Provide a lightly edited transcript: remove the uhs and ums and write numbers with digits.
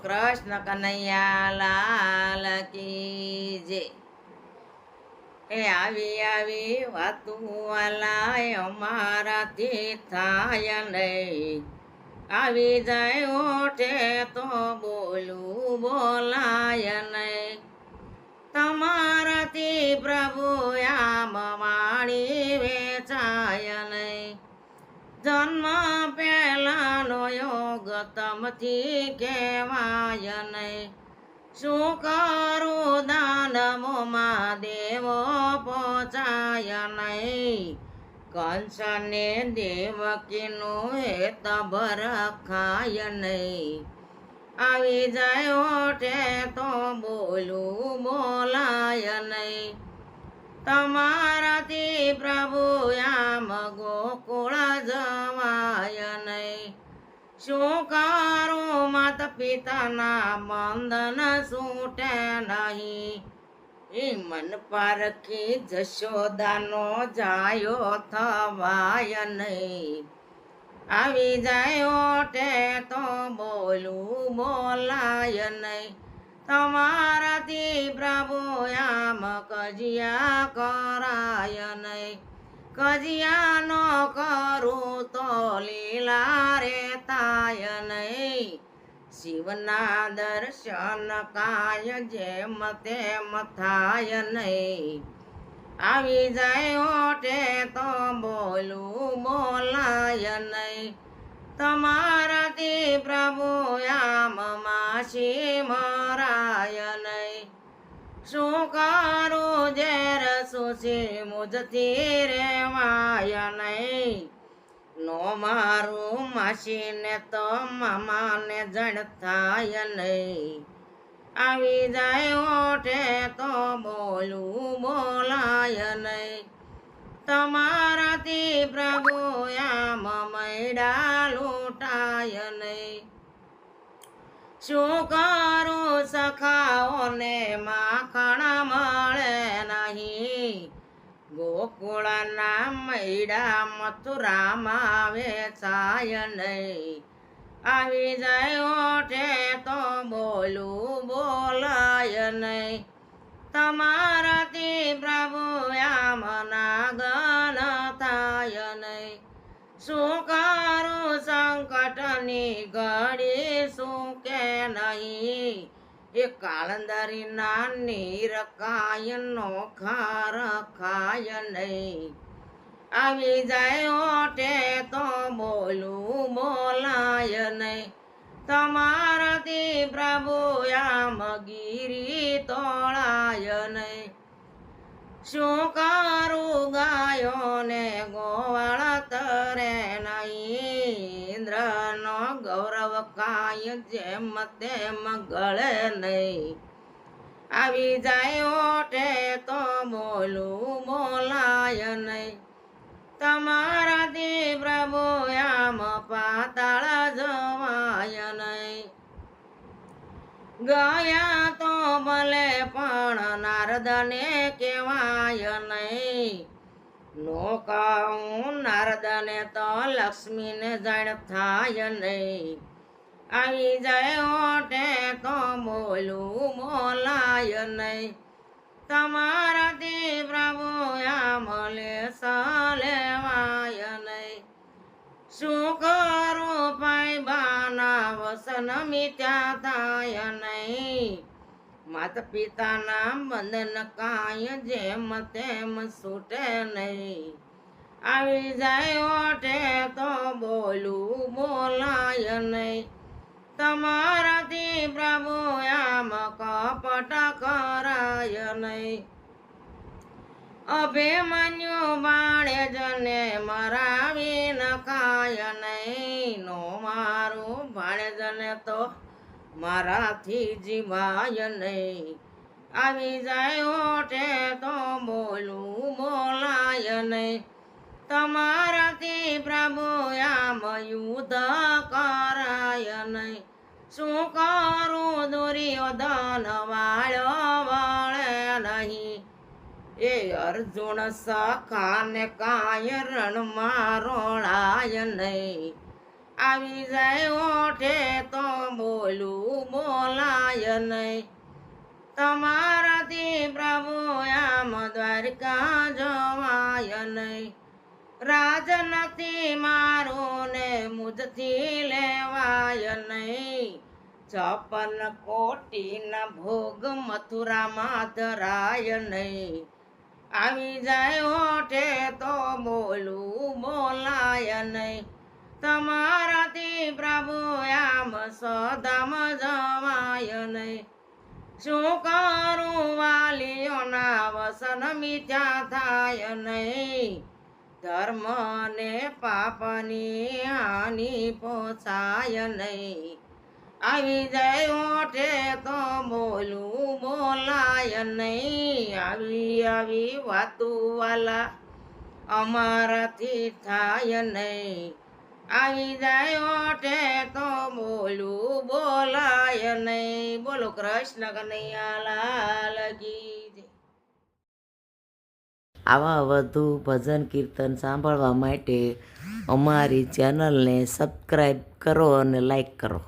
કૃષ્ણ કનૈયા લાલ કી જય। એ આવી આવી વાતું વાલાય અમારાથી થાય નહીં, આવી જાય ઓઠે તો બોલું બોલાય નહીં। તમારાથી પ્રભુ આમ વાણી વેચાય નહીં, જન્મ પહેલાનો યોગ તમથી કહેવાય નહીં। શું કરું દાનમોમાં દેવો પહોંચાય નહીં, કંસને દેવકીનું હેત ભરખાય નહીં। આવી જાય ઓઠે તો બોલું બોલાય નહીં, તમારાથી પ્રભુ આમ ગોકુળ જવાય નહીં। શું કરું માતા પિતાના બંધન છૂટે નહીં, એ મન પારખી જશોદાનો જાયો થવાય નહીં। આવી જાય ઓઠે તો બોલું બોલાય નહીં, તમારાથી પ્રભુ આમ કજિયા કરાય નહીં। કજિયા નો કરું તો લીલા રે થાય નહીં, શિવના દર્શન કાય જેમ તેમ થાય નહીં। આવી જાય ઓઠે તો બોલું બોલાય નહીં, તમારાથી પ્રભુ આમ માસી મરાય નહીં। શું કરું ઝેર સુસી મુજથી રેવાય નહીં, નો મારું માસીને તો મામાને જણ થાય નહીં। આવી જાય ઓઠે તો બોલું બોલાય નહીં, તમારાથી પ્રભુ આમ મૈડા લૂંટાય નહીં। શું કરું સખાઓને માખણ મળે નહીં, ગોકુળના મૈડા મથુરામાં વેચાય નહીં। આવી જાય ઓઠે તો બોલું બોલાય નહીં, તમારાથી પ્રભુ આમ નાગન થાય નહીં। શું કરું સંકટની ઘડી શું કે નહીં, એ કાળંદરીના નીર કાયનો ખાર ખાય નહીં। આવી જાય ઓઠે તો બોલું બોલાય નહીં, તમારાથી પ્રભુ આમ ગીરી તોળાય નહીં। શું કરું ગાયોને ગોવાળ તરે નહીં, ઇન્દ્રનો ગૌરવ કાય જેમ તેમ ગળે નહીં। આવી જાય ઓઠે તો બોલું બોલાય નહીં, તમારાથી પ્રભુ આમ પાતાળ જવાય નહીં। ગયા તો ભલે પણ નારદને કહેવાય નહીં, નો કહું નારદને તો લક્ષ્મીને જણ થાય નહીં। આવી જાય ઓઠે તો બોલું બોલાય નહીં, તમારાથી પ્રભુ આમ લેસ લેવાય નહીં। શું કરું પાયબાના વસન મિથ્યા થાય નહીં, માતા પિતાના બંધન કાય જેમ તેમ છૂટે નહીં। આવી જાય ઓઠે તો બોલું બોલાય નહીં, તમારાથી પ્રભુ આમ કપટ કરાય નહીં। અભિમન્યુ બાણે જને મરાવી નખાય નહીં, નો મારું ભાણેજને તો મારાથી જીવાય નહીં। આવી જાય ઓઠે તો બોલું બોલાય નહીં, તમારાથી પ્રભુ આમ યુદ્ધ કરાય નહીં। શું કરું દુર્યોધન વાળો વળે નહીં, એ અર્જુન સખાને કાય રણમાં રોળાય નહીં। આવી જાય ઓઠે તો બોલું બોલાય નહીં. તમારાથી પ્રભુ આમ દ્વારકા જવાય નહીં. રાજ નથી મારું ને મુજથી લેવાય નહીં. 56 કોટીના ભોગ મથુરામાં ધરાય નહીં. આવી જાય ઓઠે તો બોલું બોલાય નહીં. તમારાથી પ્રભુ આમ સદામ જવાય નહીં. શું કરું વાલીઓના વસન મીઠા થાય નહીં. ધર્મ ને પાપની હાનિ પહોંચાય નહીં. આવી જાય ઓઠે તો બોલું બોલાય નહીં. આવી વાતું વાલા અમારાથી થાય નહીં. આવી જાય ઓઠે તો બોલું બોલાય નહીં. બોલો કૃષ્ણ કનૈયા લાલ કી જય. આવા વધુ ભજન કીર્તન સાંભળવા માટે અમારી ચેનલને સબસ્ક્રાઈબ કરો અને લાઈક કરો.